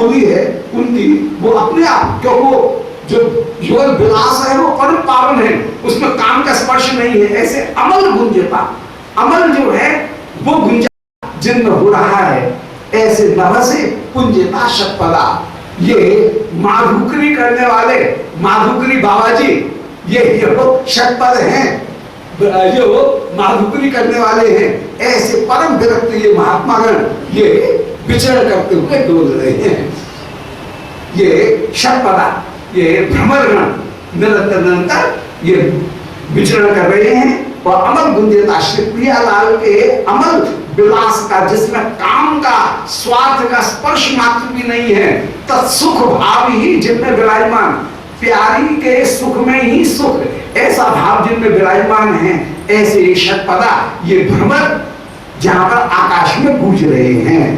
बोली है उनकी, वो अपने आप, क्योंकि वो जो युगल विलास है वो परम पावन है, उसमें काम का स्पर्श नहीं है। ऐसे अमल गुंजता, अमल जो है वो गुंजा जिनमें हो रहा है, ऐसे नभ से पुंजता शतपदा। ये माधुकरी करने वाले माधुकरी बाबा जी, ये शतपद हैं, जो माधुकरी करने वाले हैं, ऐसे परम विरक्त ये महात्मागण ये विचरण करते हुए डोल रहे हैं। ये शतपदा, ये भ्रमरगण निरंतर निरंतर ये विचरण कर रहे हैं। और अमल गुंजता, श्री प्रियालाल के अमल विलास का, जिसमें काम का स्वार्थ का स्पर्श मात्र भी नहीं है, तत्सुख भाव ही जिनमें विराजमान, प्यारी के सुख में ही सुख, ऐसा भाव जिनमें विराजमान है, ऐसे शतपदा ये भ्रमर जहां पर आकाश में गूंज रहे हैं।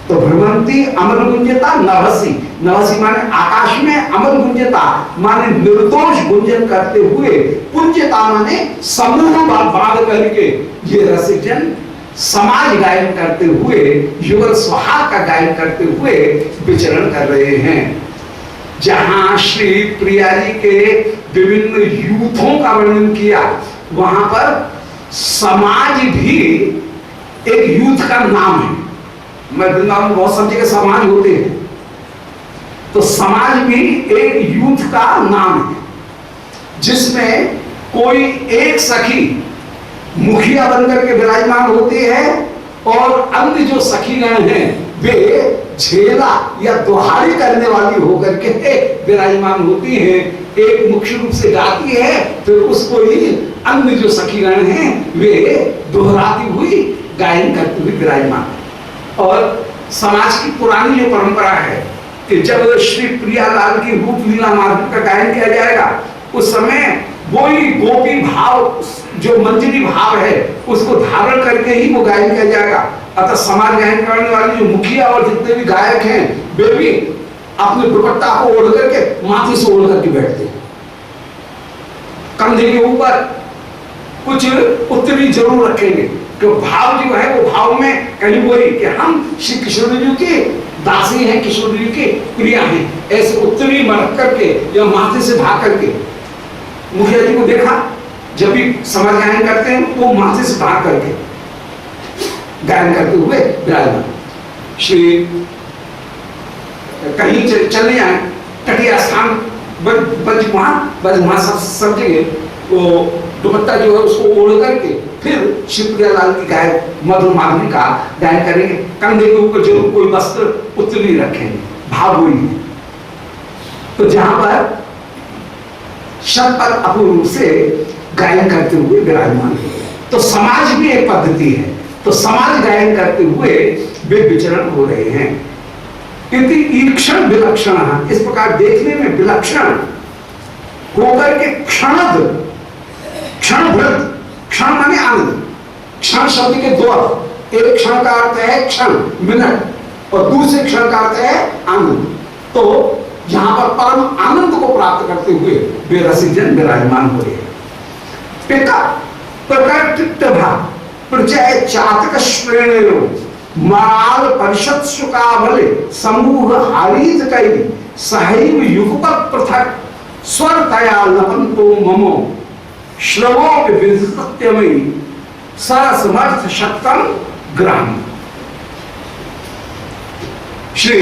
तो भ्रमंती अमल गुंजता नभसी, नभसी माने आकाश में, अमल गुंजता माने निर्दोष गुंजन करते हुए, पुंजता माने समूह बांध करके ये रसिक जन समाज गायन करते हुए, युगल सुहाग का गायन करते हुए विचरण कर रहे हैं। जहां श्री प्रिया जी के विभिन्न यूथों का वर्णन किया, वहां पर समाज भी एक यूथ का नाम है। मैं वृंदावन में बहुत सब जगह समाज होते हैं, तो समाज भी एक यूथ का नाम है, जिसमें कोई एक सखी मुखिया बनकर के विराजमान होती है, और अन्य जो सखीगण हैं वे झेला या दोहारी करने वाली होकर के विराजमान होती हैं। एक मुख्य रूप से गाती है, फिर उसको ही अन्य जो सखीगण हैं वे दोहराती हुई गायन करती हुई विराजमान। और समाज की पुरानी जो परंपरा है कि जब श्री प्रियालाल की रूप लीला माधुर्य का गायन किया जाएगा, उस समय वही गोपी भाव, जो मंजरी भाव है, उसको धारण करके ही वो गायन किया जाएगा। अतः समाज गायन करने वाले जो मुखिया और जितने भी गायक हैं, वे भी अपने दुपट्टा को ओढ़ करके माथे से ओढ़ करके बैठते हैं, कंधे के ऊपर कुछ उत्तरी जरूर रखेंगे, तो भाव जो है वो भाव में कहीं वही कि हम श्री किशोर जी की दासी हैं, किशोर जी की प्रिया हैं, ऐसे उत्तरी में रख करके या माथे से ढाक करके। मुखिया जी को देखा जब भी समाज गायन करते हैं वो माथे से ढाक करके गायन करते हुए विराजमान। श्री कहीं चले जाए तटीय स्थान, वहां सब जगह वो दुपट्टा जो है उसको ओढ़ करके फिर श्री प्रियालाल की गायक मधुर माधुरी का गायन करेंगे। कंधे के ऊपर जरूर कोई वस्त्र उत्तरी रखेंगे, भाव वही है। तो जहां पर शतपद अपूर्व से गायन करते हुए विराजमान है, तो समाज भी एक पद्धति है, तो समाज गायन करते हुए वे विचरण हो रहे हैं। इति ईक्षण विलक्षण, इस प्रकार देखने में विलक्षण होकर के क्षणद, क्षणभृत, क्षण माने आनंद, क्षण शब्द के दो अर्थ, एक क्षण का अर्थ है क्षण मिनट, और दूसरे क्षण का अर्थ है आनंद। तो यहां पर परम आनंद को प्राप्त करते हुए वे रसिक जन विराजमान हो रहे हैं। पिता प्रकट भाव प्रचय चातक श्रेणो माल परिषद शुकावले समूह हारीत कई सहैव युगपत पृथक स्वर तया लपंतो ममो श्रवो विविधत्यमयी सरसमर्थ शक्तम ग्रहण। श्री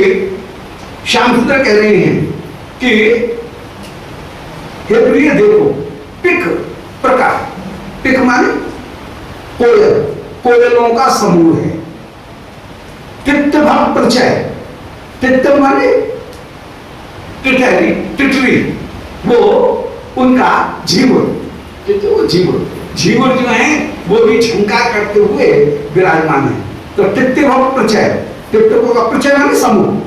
श्याम सुंदर कह रहे हैं कि हे प्रिय देखो, पिक प्रकार, पिक माने कोयल, कोयलों का समूह है। तित्त भाव प्रचय, तित्त माने टिटरी, टिटरी, वो उनका जीवन, वो जीवन, जीवन जो है वो भी झंकार करते हुए विराजमान है। तो तित्त भाव प्रचय, तित्त का प्रचय माने समूह।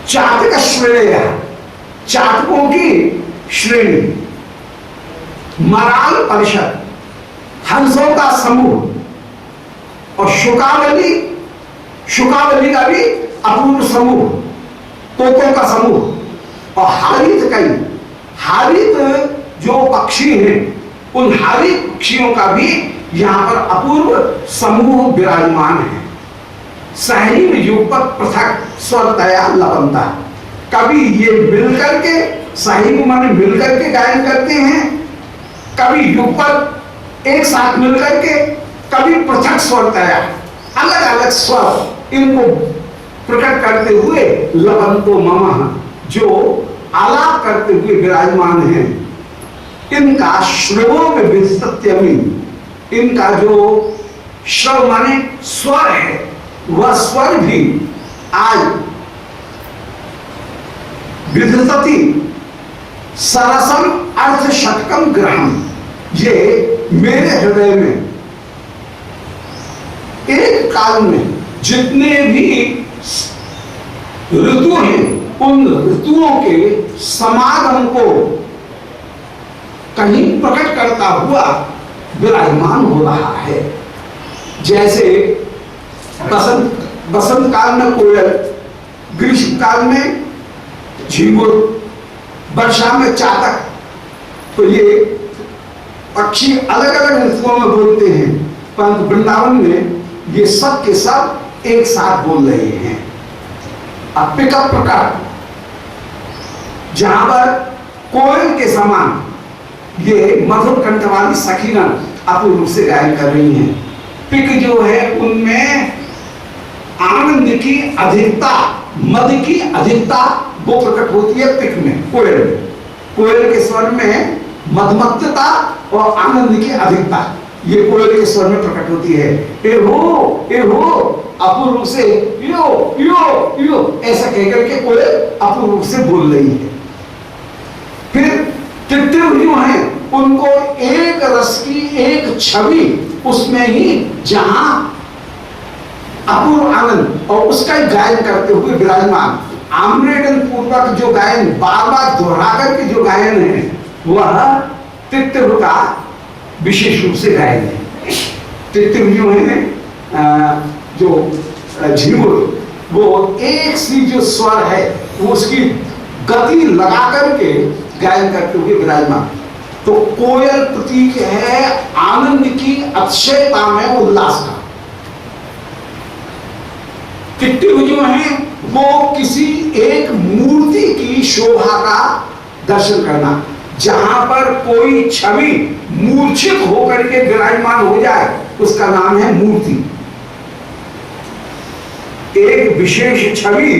चातक श्रेणी, चातकों की श्रेणी, मराल परिषद, हंसों का समूह, और शुकावली, शुकावली का भी अपूर्व समूह, तोतों का समूह, और हारित कई, हारित जो पक्षी हैं उन हारित पक्षियों का भी यहां पर अपूर्व समूह विराजमान है। सहैव युगपत पृथक, स्वरतया लपंता। कभी ये मिलकर के साहिब माने मिलकर के गायन करते हैं, कभी युगपत एक साथ मिलकर के, कभी पृथक स्वरतया अलग अलग स्वर इनको प्रकट करते हुए लपंतो मम, जो आलाप करते हुए विराजमान हैं। इनका श्रवो में विस्तत्यमि, इनका जो श्रव माने स्वर है, वह स्वर भी आज विधसति सरसम अर्थ शतकम ग्रहण, ये मेरे हृदय में एक काल में जितने भी ऋतु हैं, उन ऋतुओं के समागम को कहीं प्रकट करता हुआ विराजमान हो रहा है। जैसे बसंत काल में कोयल, ग्रीष्म काल में झींगुर, वर्षा में चातक, तो ये पक्षी अलग अलग ऋतुओं में बोलते हैं, परंतु वृंदावन में ये सब के सब एक साथ बोल रहे हैं। अब पिकअप प्रकार जहां पर कोयल के समान ये मधुर कंठ वाली सखीगण अपूर्व रूप से गायन कर रही हैं। पिक जो है उनमें आनंद की अधिकता, मद की अधिकता वो प्रकट होती है पिक में, कोयल में। कोयल के स्वर में मधमत्तता और आनंद की अधिकता ये कोयल के स्वर में प्रकट होती है। ए हो अपूर्व रूप से यो यो यो ऐसा कहकर के कोयल अपूर्व रूप से बोल रही है। फिर टिट्टिव जो है उनको एक रस की एक छवि, उसमें ही जहां अपूर्व आनंद और उसका ही गायन करते हुए विराजमान, आम्रेडन पूर्वक जो गायन बार बार दोहरा करके जो गायन है वह टिट्टिव का विशेष रूप से गायन है। टिट्टिव जो है जो झिंगुर, वो एक सी जो स्वर है वो उसकी गति लगा करके गायन करते हुए विराजमान। तो कोयल प्रतीक है आनंद की अतिशयता में उल्लास का। टिट्टिव जो है वो किसी एक मूर्ति की शोभा का दर्शन करना, जहां पर कोई छवि मूर्छित होकर के विराजमान हो जाए उसका नाम है मूर्ति। एक विशेष छवि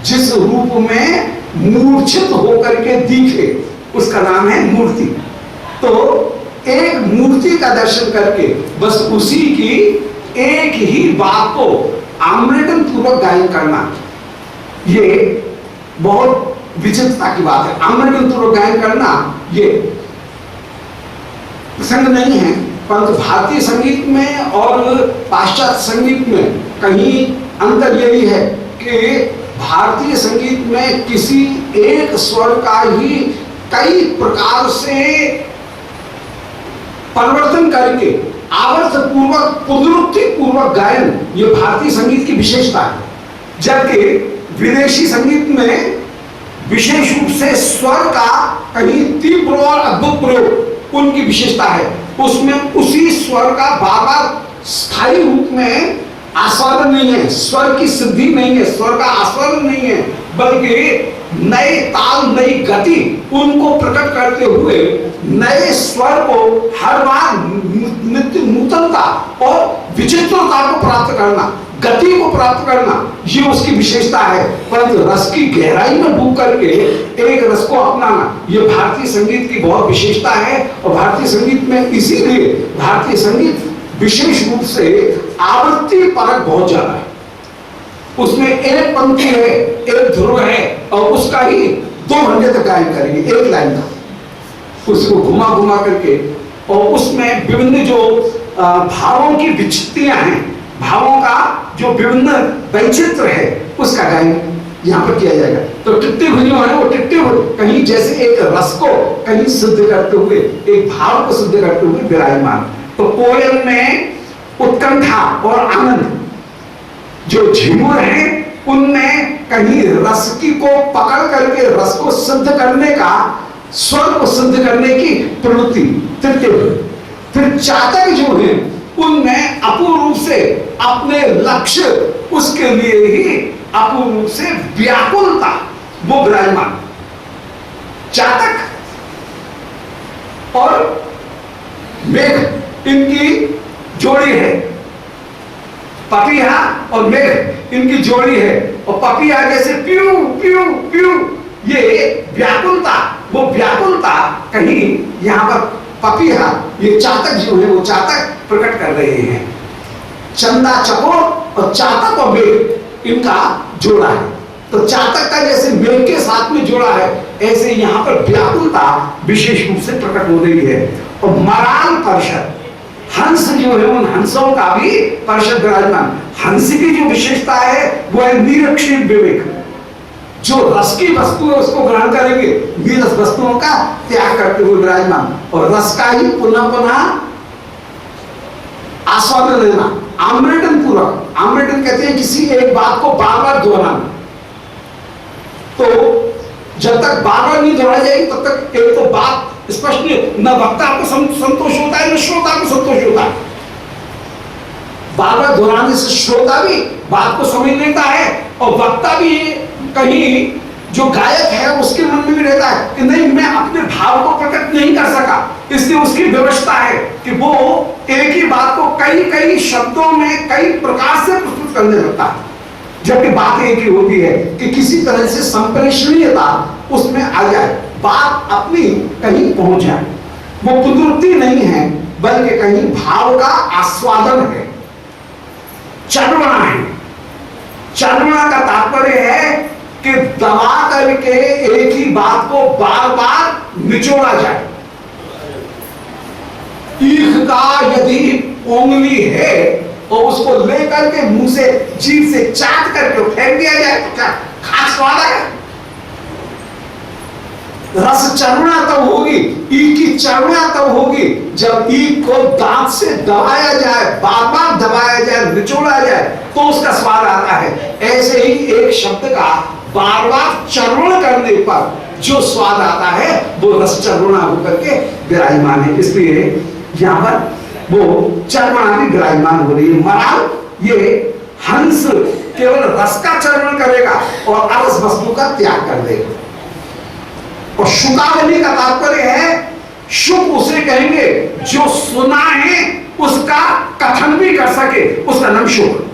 जिस रूप में मूर्छित होकर के दिखे उसका नाम है मूर्ति। तो एक मूर्ति का दर्शन करके बस उसी की एक ही बात को आम्रेडन पूर्वक गायन करना, ये बहुत विचित्रता की बात है। आम्रेडन पूर्वक गायन करना ये प्रसंग नहीं है, परंतु भारतीय संगीत में और पाश्चात्य संगीत में कहीं अंतर यही है कि भारतीय संगीत में किसी एक स्वर का ही कई प्रकार से परिवर्तन करके आवर्त पूर्वक पुनरुक्ति पूर्वक गायन ये भारतीय संगीत की विशेषता है। जबकि विदेशी संगीत में विशेष रूप से स्वर का कहीं तीव्र और अद्भुत प्रयोग उनकी विशेषता है। उसमें उसी स्वर का बार बार स्थायी रूप में आस्वादन नहीं है, स्वर की सिद्धि नहीं है, स्वर का आस्वादन नहीं है, बल्कि नए ताल, नई गति उनको प्रकट करते हुए नए स्वर को हर बार नित्य नूतनता और विचित्रता को प्राप्त करना, गति को प्राप्त करना, ये उसकी विशेषता है। परंतु रस की गहराई में डूब करके एक रस को अपनाना ये भारतीय संगीत की बहुत विशेषता है। और भारतीय संगीत में इसीलिए भारतीय संगीत विशेष रूप से आवृत्ति परक बहुत ज्यादा है। उसमें एक पंक्ति है, एक ध्रुव है और उसका ही 2 घंटे तक गायन करेंगे, एक लाइन का, उसको घुमा घुमा करके। और उसमें विभिन्न जो भावों की विचित्तियां हैं, भावों का जो विभिन्न वैचित्र है उसका गायन यहाँ पर किया जाएगा। तो टिट्टिव जो है वो टिट्टिव कहीं जैसे एक रस को कहीं सिद्ध करते हुए, एक भाव को सिद्ध करते हुए विराजमान। तो कोयल में उत्कंठा और आनंद, जो झिंगुर है उनमें कहीं रस की को पकड़ करके रस को सिद्ध करने का, स्वर को सिद्ध करने की प्रवृत्ति टिट्टिव। फिर चातक जो है उनमें अपूर्ण रूप से अपने लक्ष्य उसके लिए ही अपूर्ण रूप से व्याकुलता वो विराजमान। चातक और मेघ इनकी जोड़ी है, पपीहा और मेघ इनकी जोड़ी है, और पपीहा जैसे प्यू प्यू प्यू, ये व्याकुलता, वो व्याकुलता कहीं यहां पर पपीहा, ये चातक जो है वो चातक प्रकट कर रहे हैं। चंदा चकोर और चातक और मेघ इनका जोड़ा है, तो चातक का जैसे मेघ के साथ में जोड़ा है, ऐसे यहां पर व्याकुलता विशेष रूप से प्रकट हो रही है। और मराल परिषद, हंस जो है उन हंसों का भी परिषद विराजमान। हंस की जो विशेषता है वो है निरक्षीण विवेक, जो रस की वस्तु है उसको ग्रहण करेंगे, नीरस वस्तुओं का त्याग करते हुए विराजमान, और रस का ही पुनः पुनः आस्वादन लेना, आम्रेटन पूर्वक। आम्रेटन कहते हैं किसी एक बात को बार बार दोहराना। तो जब तक बार बार नहीं दोहराई जाएगी तब तक एक तो बात स्पष्ट नहीं, न वक्ता को संतोष होता है न श्रोता को संतोष होता है। बार बार दोहराने से श्रोता भी बात को समझ लेता है, और वक्ता भी कहीं जो गायक है उसके मन में भी रहता है कि नहीं, मैं अपने भाव को प्रकट नहीं कर सका, इसलिए उसकी व्यवस्था है कि वो एक ही बात को कई कई शब्दों में कई प्रकार से प्रस्तुत करने लगता है, जबकि बात एक ही होती है कि किसी तरह से संप्रेषणीयता उसमें आ जाए, बात अपनी कहीं पहुंच जाए। वो पुनरुक्ति नहीं है बल्कि कहीं भाव का आस्वादन है, चरवणा है। चरवणा का तात्पर्य है कि दबा करके एक ही बात को बार बार निचोड़ा जाए। ईख का यदि उंगली है और उसको लेकर के मुंह से जीभ से चाट करके फेंक दिया जाए तो क्या खास स्वाद आएगा? रस चरुणा तब होगी, ईख की चरुणा तब होगी जब ईख को दांत से दबाया जाए, बार बार दबाया जाए, निचोड़ा जाए, तो उसका स्वाद आता है। ऐसे ही एक शब्द का बार बार चरण करने पर जो स्वाद आता है वो रस चरुणा होकर के विराजमान है। इसलिए यहां पर वो चरुणा भी विराजमान हो रही है। मराल ये हंस केवल रस का चरण करेगा और अरस वस्तु का त्याग कर देगा। और शुकावली का तात्पर्य है, शुक उसे कहेंगे जो सुना है उसका कथन भी कर सके, उसका नाम शुक।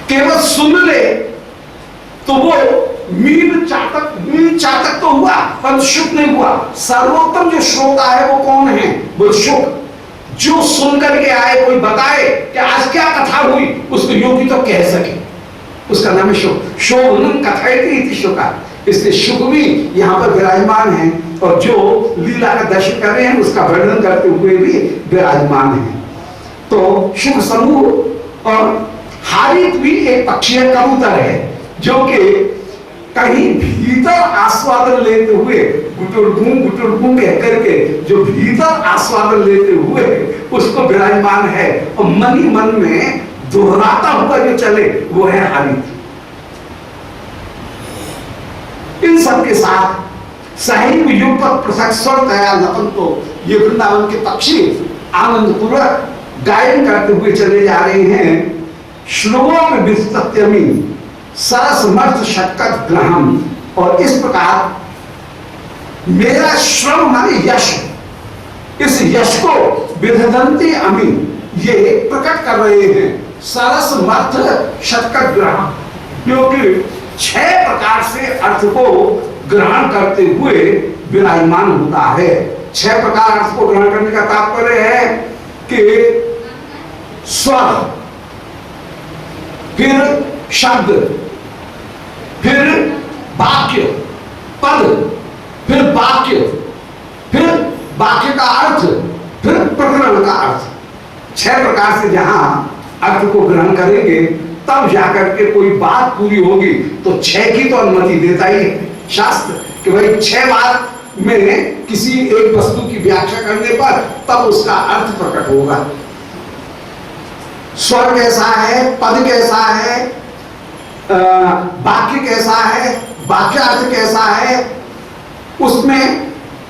केवल सुन ले तो वो मीन चातक तो हुआ पर शुक नहीं हुआ। सर्वोत्तम जो श्रोता है वो कौन है? वो शुक, जो सुन करके आए, कोई बताए कि आज क्या कथा हुई, उसको योगी तो कह सके, उसका नाम है शुक। शोभनम कथयति इति शुका। इसलिए शुक भी यहाँ पर विराजमान है, और जो लीला का दर्शन कर रहे हैं उसका वर्णन करते हुए भी विराजमान है। तो शुक समूह और हारित भी एक पक्षी है, कबूतर है, जो कि कहीं भीतर आस्वादन लेते हुए गुटुरगुं कह करके जो भीतर आस्वादन लेते हुए उसको विराजमान है, और मन ही मन में दोहराता हुआ जो चले वो है हारित। इन सब के साथ सहैव युगपत् पृथक स्वर तया लपन, तो ये वृंदावन के पक्षी आनंद पूर्वक गायन करते हुए चले जा रहे हैं। श्लोकों में विस्तत्यमी सरस मर्थ षटकत ग्रहम, और इस प्रकार मेरा श्रम माने यश, इस यश को विधदंती अमी ये प्रकट कर रहे हैं। सरस मर्थ षटकत ग्रहम, क्योंकि 6 प्रकार से अर्थ को ग्रहण करते हुए विराजमान होता है। 6 प्रकार अर्थ को ग्रहण करने का तात्पर्य है कि स्वर, फिर शब्द, फिर वाक्य, पद, फिर वाक्य, फिर वाक्य का अर्थ, फिर प्रकरण का अर्थ। 6 प्रकार से जहां अर्थ को ग्रहण करेंगे तब जाकर के कोई बात पूरी होगी। तो 6 की तो अनुमति देता ही है शास्त्र कि भाई 6 बार में किसी एक वस्तु की व्याख्या करने पर तब उसका अर्थ प्रकट होगा। स्वर कैसा है, पद कैसा है, वाक्य कैसा है, वाक्यार्थ कैसा है, उसमें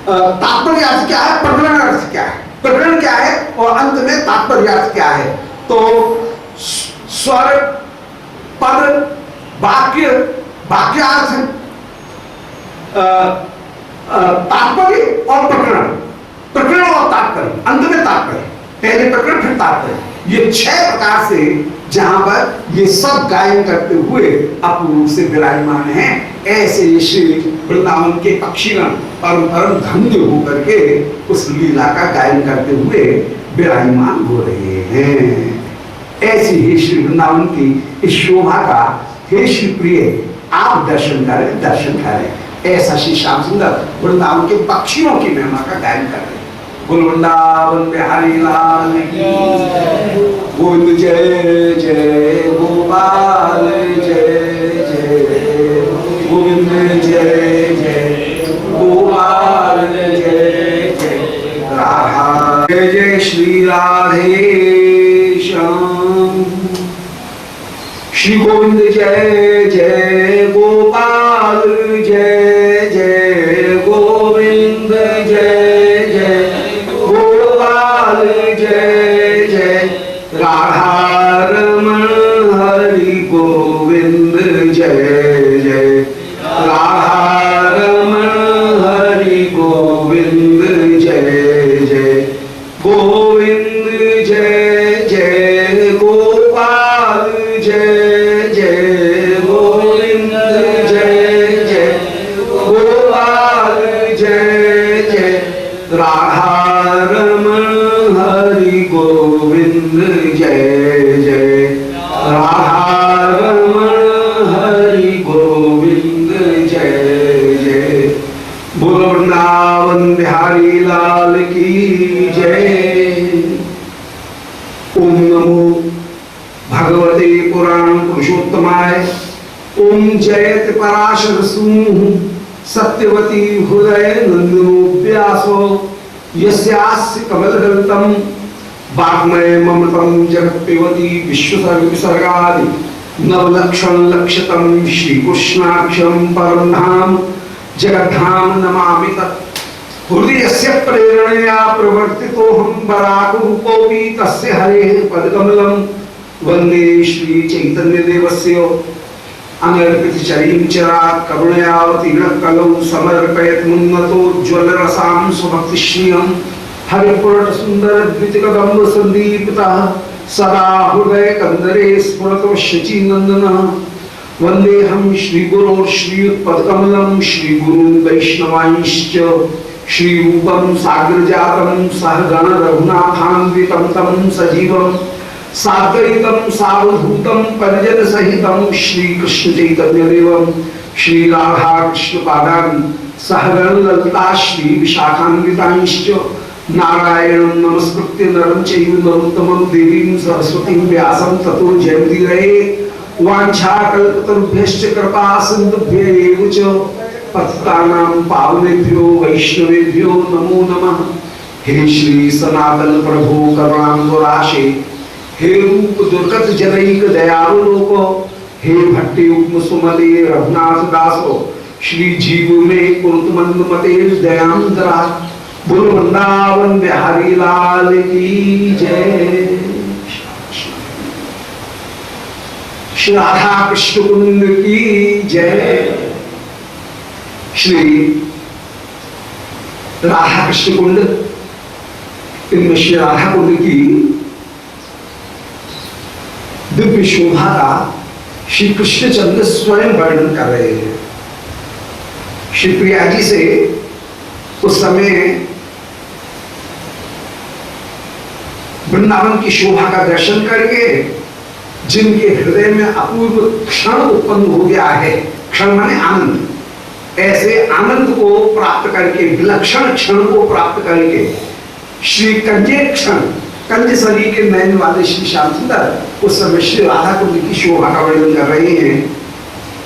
तात्पर्य अर्थ क्या है, प्रकरण अर्थ क्या है, प्रकरण क्या है, और अंत में तात्पर्य अर्थ क्या है। तो स्वर, पद, वाक्य, वाक्यार्थ, तात्पर्य और प्रकरण, प्रकरण और तात्पर्य, अंत में तात्पर्य, पहले प्रकरण फिर तात्पर्य, ये 6 प्रकार से जहां पर ये सब गायन करते हुए अपूर्व रूप से विराजमान हैं। ऐसे ये श्री वृंदावन के पक्षीगण परम परम धन्य होकर के उस लीला का गायन करते हुए विराजमान हो रहे हैं। ऐसी ही श्री वृंदावन की इस शोभा का हे श्री प्रिय आप दर्शन करें, दर्शन करें। ऐसा श्री श्याम सुंदर वृंदावन के पक्षियों की महिमा का गायन कर रहे हैं। वृंदावन बिहारी लाल गोविंद जय जय गोपाल जय जय गोविंद जय जय गोपाल जय जय राधा जय जय श्री राधे श्याम श्री गोविंद जय जय गोपाल जय जय गोविंद जय जय गोपाल जय जय राधा रमण हरि गोविंद जय जय राधा रमण हरि गोविंद जय जय गोविंद जय जय गोपाल जय जय गोविंद जय जय गोपाल जय जय राधा रमण हरि गोविंद जय जय राधा रमण हरि गोविंद जय जय। बोलो वृंदावन बिहारी लाल की जय। ओम नमो भगवते पुराण पुरुषोत्तमाय। ओम जयति पराशर सूनु सत्यवती हृदय नंदनो व्यासो यस्यास्य कमलदलतम वाग्मय ममृतम जगत्पिबती विश्वसर्ग विसर्गादि नवलक्षण लक्षतम श्रीकृष्णाक्षरं परम धाम जगद्धाम नमामि तत्। हृदयस्य प्रेरणया प्रवर्तितोऽहं वराहरूपोऽपि तस्य हरेः पदकमलं वन्दे श्री चैतन्यदेवस्य अनर्पितचरीं चिरात् करुणयावतीर्णः कलौ समर्पयत् मुन्नतोज्ज्वलरसां स्वभक्तिश्रियं हरिपुरटसुन्दरद्वितिकदम्ब सन्दीपितः सदा हृदयकन्दरे स्फुरतो शचीनन्दनः। वन्देऽहं श्रीगुरोः श्रीयुतपदकमलं श्रीगुरून् वैष्णवांश्च श्रीरूपं साग्रजातं सहगण रघुनाथान्वितं तं सजीवं साद्वैतं सावधूतं परिजन सहितं श्रीकृष्ण चैतन्यदेवं श्री राधा कृष्ण पादान् सहगण ललिता श्री विशाखान्वितांश्च नारायणं नमस्कृत्य नरं चैव नरोत्तमं देवीं सरस्वतीं व्यासं ततो जयमुदीरये। वाञ्छाकल्पतरुभ्यश्च कृपा सिन्धुभ्यैव च पतितानां पावनेभ्यो वैष्णवेभ्यो नमो नमः। हे श्री सनातन प्रभो करुणाम्बुराशे हे रूप दुर्गत जनैक दयावलोको हे भट्टी उपम सुमते रघुनाथ दासो श्री जीव में कुरुत मंद मते दयांतरा। बोल वृंदावन बिहारी लाल की जय। श्री राधा कृष्ण कुंड की जय। श्री राधा कृष्ण कुंड, इनमें श्री राधा कुंड की दिव्य शोभा का श्री कृष्णचंद्र स्वयं वर्णन कर रहे हैं। श्री प्रिया जी से उस समय वृंदावन की शोभा का दर्शन करके जिनके हृदय में अपूर्व क्षण उत्पन्न हो गया है, क्षण माने आनंद, ऐसे आनंद को प्राप्त करके, विलक्षण क्षण को प्राप्त करके श्री कंजे क्षण, कंज सरी के नयन वाले श्री श्याम सुंदर उस समय श्री राधा कुंड की शोभा का वर्णन कर रहे हैं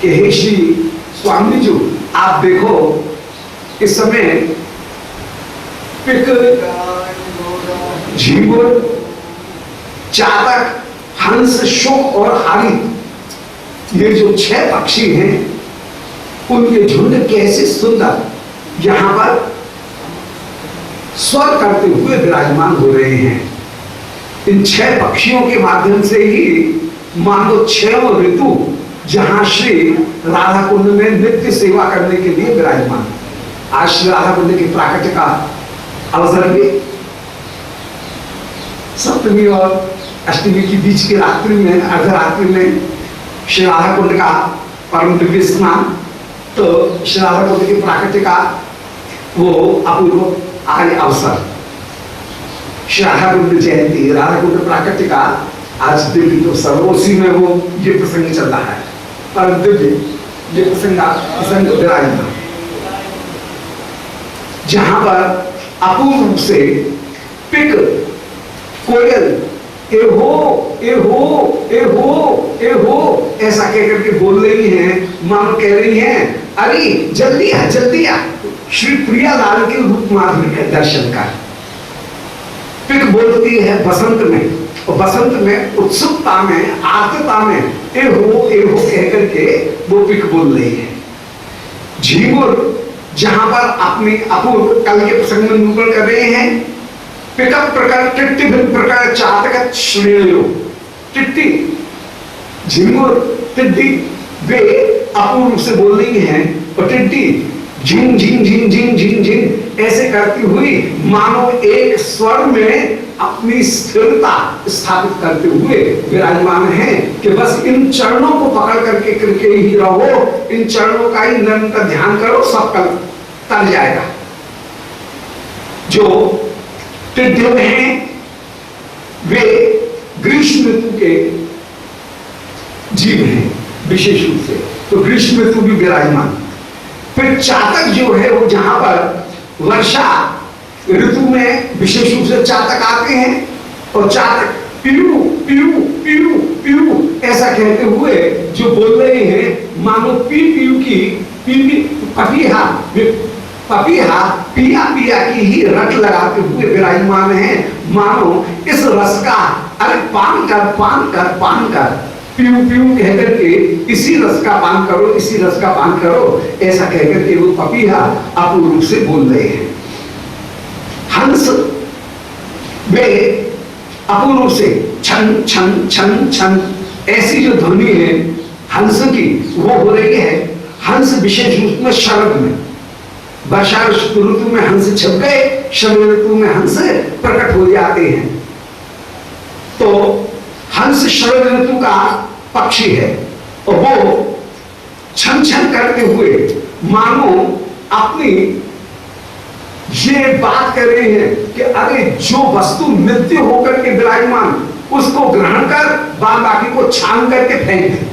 कि हे श्री स्वामी जी, आप देखो इस समय पिक, झींगुर, चातक, हंस, शुक और हारी, ये जो 6 पक्षी हैं उनके झुंड कैसे सुंदर यहां पर स्वर करते हुए विराजमान हो रहे हैं। इन 6 पक्षियों के माध्यम से ही मानो 6 ऋतु जहां श्री राधा कुंड में नित्य सेवा करने के लिए विराजमान। आज श्री राधा कुंड की प्राकट्य का अवसर भी सप्तमी और अष्टमी की बीच की रात्रि में, अर्धरात्रि में श्री राधा कुंड का परम दिव्य स्नान, तो श्री राधा कुंड की प्राकट्य का वो अपूर्व आज अवसर। श्री राधा कुंड जयंती, राधा कुंड प्राकट्य का आज दिव्य अवसर, उसी में वो ये प्रसंग चल रहा है, परम दिव्य ये प्रसंग विराजमान, जहां पर अपूर्व रूप से पिक कोयल ए हो ए हो ए हो ए हो ऐसा कहकर के बोल रही हैं, मानो कह रही हैं अरे जल्दी आ जल्दी आ, श्री प्रियालाल के रूप माधुरी के दर्शन कर। पिक बोलती है बसंत में, और बसंत में उत्सुकता में, आर्तता में ए हो कहकर के वो पिक बोल रही है। झींगुर जहां पर अपनी अपूर्व कल के प्रसंग में निरूपण कर रहे हैं, पिकअप प्रकार टिट्टी भिन्न प्रकार चातक श्रेणियों, टिट्टी झिंगुर टिड्डी वे अपूर्व रूप से बोल रही हैं, और टिड्डी झिंग झिंग झिंग झिंग झिंग झिंग ऐसे करती हुई मानो एक स्वर में अपनी स्थिरता स्थापित करते हुए विराजमान है कि बस इन चरणों को पकड़ करके ही रहो, इन चरणों का ही निरंतर ध्यान करो, सब कल तर जाएगा। जो टिड्डे हैं वे ग्रीष्म ऋतु के जीव हैं विशेष रूप से, तो ग्रीष्म ऋतु भी विराजमान। फिर चातक जो है वो जहां पर वर्षा ऋतु में विशेष रूप से चातक आते हैं, और चातक पीयू पीयू पीयू पीयू ऐसा कहते हुए जो बोल रहे हैं, मानो पीयू की पपीहा पपीहा पिया पिया की ही रट लगाते हुए विराजमान है, मानो इस रस का अरे पान कर पान कर पान कर, पीयू पीयू कहकर के इसी रस का पान करो, इसी रस का पान करो, ऐसा कहकर के वो पपीहा अपूर्व रूप से बोल रहे हैं। हंस वे अपूर्व रूप से छन छन छन छन ऐसी जो ध्वनि है हंस की वो हो रही है। हंस विशेष रूप में शरद में, वर्षा ऋतु में हंस छप गए, शरद ऋतु में हंस प्रकट हो जाते हैं। तो हंस शरद ऋतु का पक्षी है, और वो छन छन करते हुए मानो अपनी ये बात कर रहे हैं कि अरे जो वस्तु नित्य होकर के विराजमान उसको ग्रहण कर, बाकी को छान करके फेंक दे।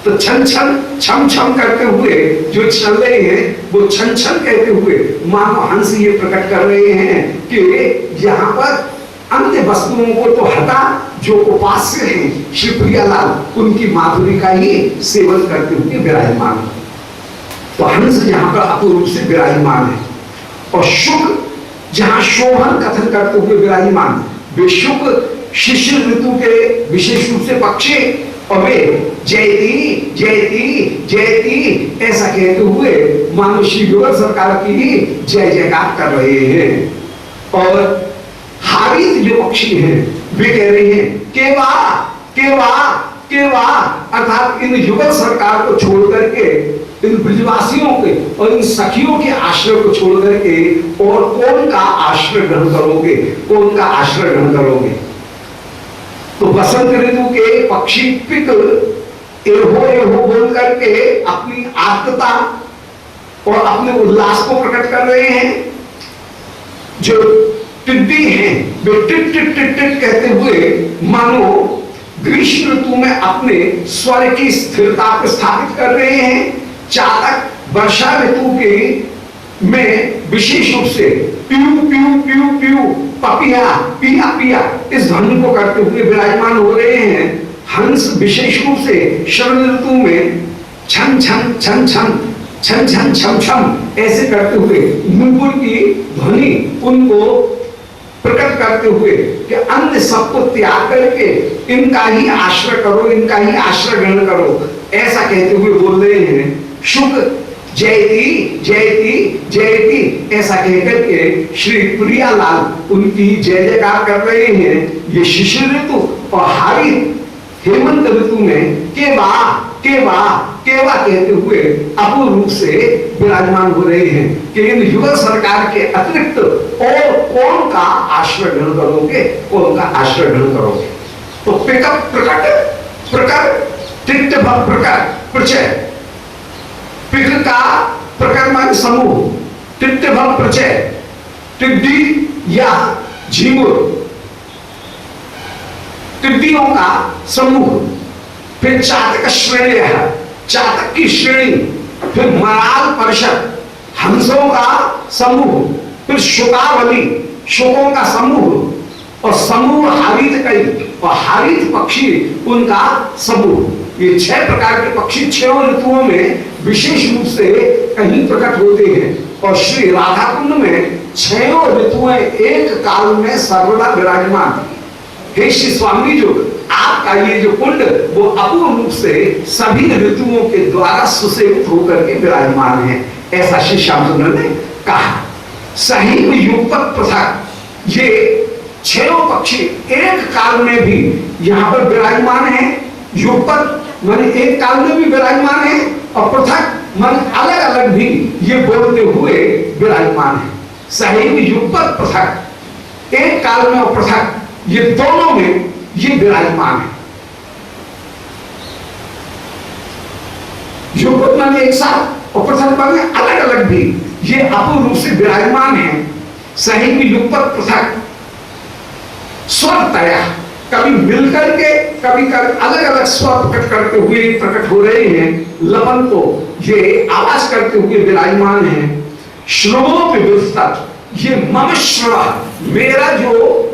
तो छन छन छम छम करते हुए जो चल रहे हैं वो छन छन कहते हुए मानो हंस ये प्रकट कर रहे हैं कि यहाँ पर अन्य वस्तुओं को तो हटा, जो उपास्य हैं श्री प्रियालाल उनकी माधुरी का ही सेवन करते हुए विराजमान। तो हंस यहाँ पर अपूर्व रूप से विराजमान है, और शुक जहां शोभन कथन करते हुए विराजमान, वे शुक शिशिर ऋतु के विशेष रूप से पक्षी, और वे जयती जयती जयती ऐसा कहते हुए मानो श्री युगल सरकार की ही जय जयकार कर रहे हैं। और हारित जो पक्षी हैं वे कह रहे हैं केवा केवा केवा, अर्थात इन युगल सरकार को छोड़ करके, इन ब्रजवासियों के और इन सखियों के आश्रय को छोड़ करके और कौन का आश्रय ग्रहण करोगे, कौन का आश्रय ग्रहण करोगे। तो बसंत ऋतु के पक्षी पिक एहो बोल करके अपनी आर्तता और अपने उल्लास को प्रकट कर रहे हैं। जो टिड्डी हैं वे टिट टिट टिट टिट कहते हुए मानो ग्रीष्म ऋतु में अपने स्वर की स्थिरता को स्थापित कर रहे हैं। चातक वर्षा ऋतु के में विशेष रूप से प्यू प्यू प्यू प्यू पपिया पिया पिया इस ध्वनि को करते हुए विराजमान हो रहे हैं। हंस विशेष रूप से शरद ऋतु में छन छन छन छन छन छन छम छम ऐसे करते हुए मुंगुर की ध्वनि उनको प्रकट करते हुए कि अन्य सबको त्याग करके इनका ही आश्रय करो, इनका ही आश्रय ग्रहण करो, ऐसा कहते हुए बोल रहे हैं। शुक जयती जयती जयती ऐसा कहकर के श्री प्रियालाल उनकी जय जयकार कर रहे हैं। ये शिशिर ऋतु और हारी हेमंत ऋतु में केवा केवा केवा कहते हुए अपूर्ण रूप से विराजमान हो रहे हैं कि इन युगल सरकार के अतिरिक्त और कौन का आश्रय ग्रहण करोगे, कौन का आश्रय ग्रहण करोगे। तो पिकअप प्रकट प्रकार टिट्ट भव प्रकार प्रचय, पिक का प्रकार मान समूह, टिट्ट भव प्रचय टिड्डी या झींगुर, टिड्डियों का समूह, फिर चातक श्रेणी है, चातक की श्रेणी, फिर मराल परिषद हंसों का समूह, फिर शुकावली शुकों का समूह, और समूह हारित कई और हारित पक्षी उनका समूह। ये 6 प्रकार के पक्षी 6 ऋतुओं में विशेष रूप से कहीं प्रकट होते हैं और श्री राधा कुंड में 6 ऋतुएं एक काल में सर्वदा विराजमान। हे श्री स्वामी जो आपका ये जो कुंड वो अपूर्ण रूप से सभी ऋतुओं के द्वारा सुसेवित होकर के विराजमान है, ऐसा श्री श्याम सुंदर ने कहा। सही युगपत पृथक, ये 6 पक्षी एक काल में भी यहाँ पर विराजमान है। युगपत माने एक काल में भी विराजमान है और पृथक माने अलग अलग भी ये बोलते हुए विराजमान है। सही युगपत पृथक, एक काल में और पृथक, ये दोनों में ये विराजमान है। युगपत माने एक साथ और पृथक माने अलग अलग भी ये अपूर्ण रूप से विराजमान है। सही युगपत पृथक स्वर तया, कभी मिलकर के कभी अलग अलग स्वर प्रकट करते हुए प्रकट हो रहे हैं। लवन को ये आवाज करते हुए विराजमान है। श्रवो विविधता, ये मम श्रव, मेरा जो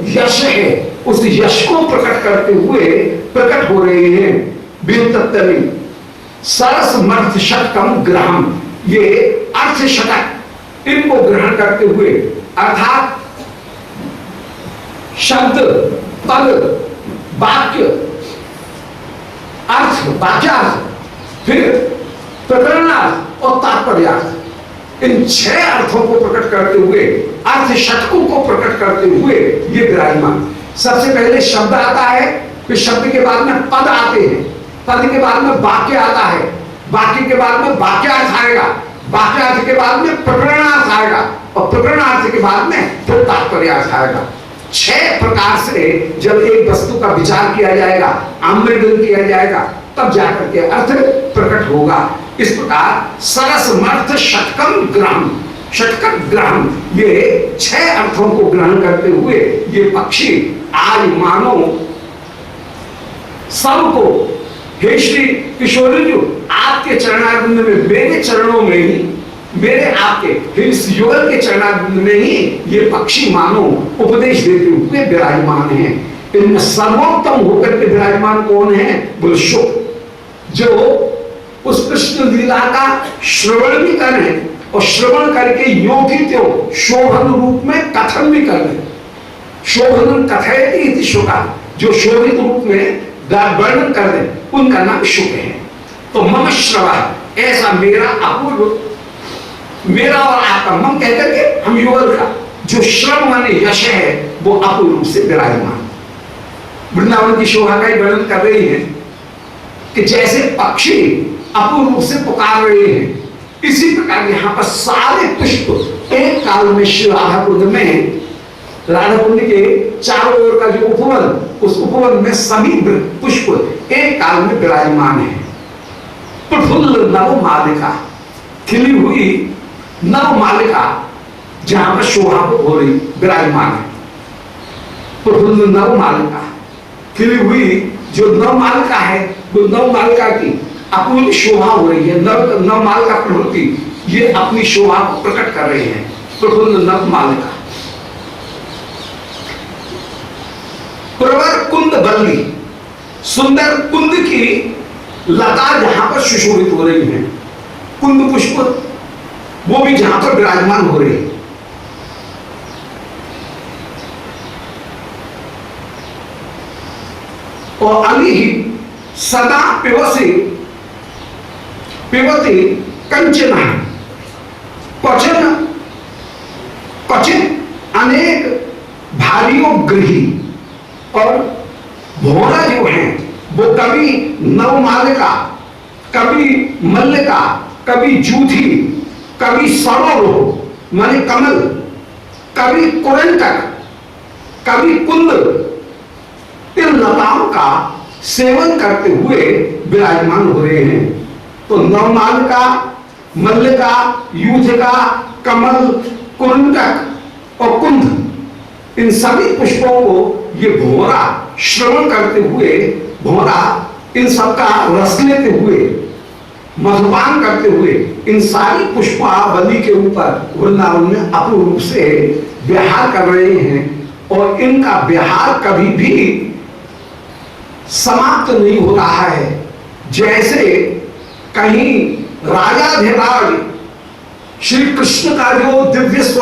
यश है उस यश को प्रकट करते हुए प्रकट हो रहे हैं। विविधत्तमी सरस मर्थ षटकम ग्रहम, ये अर्थ षटक इनको ग्रहण करते हुए अर्थात शब्द पद वाक्य अर्थ वाक्यार्थ, फिर प्रकरणार्थ और तात्पर्यार्थ, इन 6 अर्थों को प्रकट करते हुए अर्थ षटकों को प्रकट करते हुए ये विराजमान। सबसे पहले शब्द आता है, फिर शब्द के बाद में पद आते हैं, पद के बाद में वाक्य आता है, वाक्य के बाद में वाक्यार्थ आएगा, वाक्यार्थ के बाद में प्रकरणार्थ आएगा और प्रकरणार्थ के बाद में फिर तात्पर्यार्थ आएगा। 6 प्रकार से जब एक वस्तु का विचार किया जाएगा, आम्रगन किया जाएगा, तब जाकर के अर्थ प्रकट होगा। इस प्रकार सरस मर्थ षटकम ग्रहण, षटकम ग्रहण, ये 6 अर्थों को ग्रहण करते हुए ये पक्षी आज मानो सबको, हे श्री किशोरी जी, आपके चरणारविंद में, मेरे चरणों में ही, मेरे आपके इस युगल के चरणारविंद में ही ये पक्षी मानो उपदेश देते हुए विराजमान है। इनमें सर्वोत्तम होकर के विराजमान कौन है? बोल शुक, जो उस कृष्ण लीला का श्रवण भी करें और श्रवण करके योगित्यो शोभन रूप में कथन भी करें। शोभन कथयति इति शुका, जो शोभित रूप में वर्णन कर दे, उनका नाम शुक है। तो मम श्रव, ऐसा मेरा अपूर्व, मेरा और आपका मम कहकर के हम युगल का जो श्रव माने यश है वो अपूर्व रूप से विराजमान। वृंदावन की शोभा का ही वर्णन कर रही है कि जैसे पक्षी अपूर्व रूप से पुकार रहे हैं, इसी प्रकार यहाँ पर सारे पुष्प एक काल में श्री राधा कुंड में, राधा कुंड के चारों ओर का जो उपवन, उस उपवन में सभी पुष्प एक काल में विराजमान है। प्रफुल्ल नव मालिका, खिली हुई नव मालिका जहां पर शोभा हो रही विराजमान है। प्रफुल्ल नव मालिका, खिली हुई जो नव मालिका है, वो नव मालिका की अपनी शोभा हो रही है। नव मालिका प्रवृत्ति ये अपनी शोभा को प्रकट कर रहे हैं। प्रफुल्ल नव मालिका, प्रवर कुंद बल्ली, सुंदर कुंद की लता जहां पर सुशोभित हो रही है, कुंद पुष्प वो भी जहां पर विराजमान हो रही है। और अली ही सदा पिबसी पिबती कंचन, क्वचन क्वचित अनेक भारियों गृही, और भोरा जो है वो कभी नवमालिका, कभी मल्लिका, कभी जूथी, कभी सरोह माने कमल, कभी कुरंटक, कभी कुंद, इन लताओं का सेवन करते हुए विराजमान हो रहे हैं। तो नवमालिका, मल्लिका, यूथिका, कमल, कुरंटक और कुंद, इन सभी पुष्पों को ये भंवरा श्रवण करते हुए, भंवरा इन सबका रस लेते हुए, मधुपान करते हुए, इन सारी पुष्पावली के ऊपर वृंदावन में अपूर्ण रूप से विहार कर रहे हैं। और इनका विहार कभी भी समाप्त नहीं हो रहा है। जैसे कहीं राजाधिराज श्री कृष्ण का जो दिव्य स्वरूप